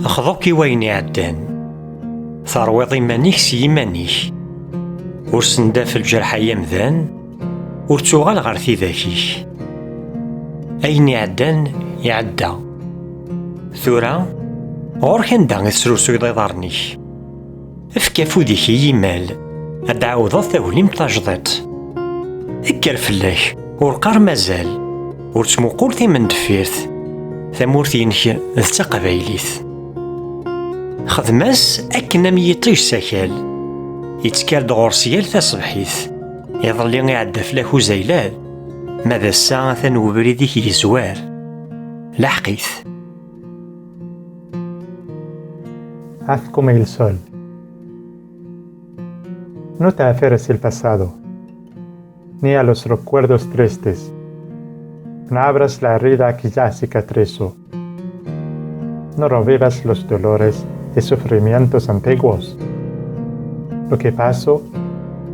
خذوك وين يعدان، ثروض إيمانيك سي إيمانيك، ور سنداف الجرح يمذان، ور توغال غير تيذاكيك. أين يعدان يعدى، ثورا غورك اندا السروسو ضيضارنيك. افك افوديك يمال، ad عاوضض تاوليم تاجضت. اكر فلاك ورقار مازال، ور تموقول من دفيرت، ثمورتينك ذ تقبايليت. خدماس أكنا ميطيش ساكال، يتكال دغور سيال تصبحيت، يظلي يعدى فلاك وزيلال، ماذا الساعة ثانو بريديك يزوار لحقيت. Haz como el sol. No te aferres al pasado, ni a los recuerdos tristes. No abras la herida que ya cicatrizó. No revivas los dolores y sufrimientos antiguos. Lo que pasó,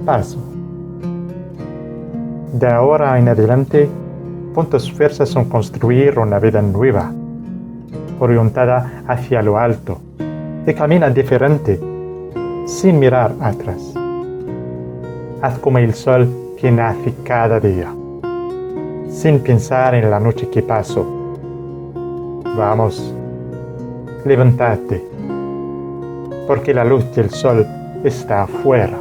pasó. De ahora en adelante, pon tus fuerzas en construir una vida nueva, orientada hacia lo alto, y camina diferente, sin mirar atrás. Haz como el sol que nace cada día, sin pensar en la noche que pasó. Vamos, levántate, porque la luz del sol está afuera.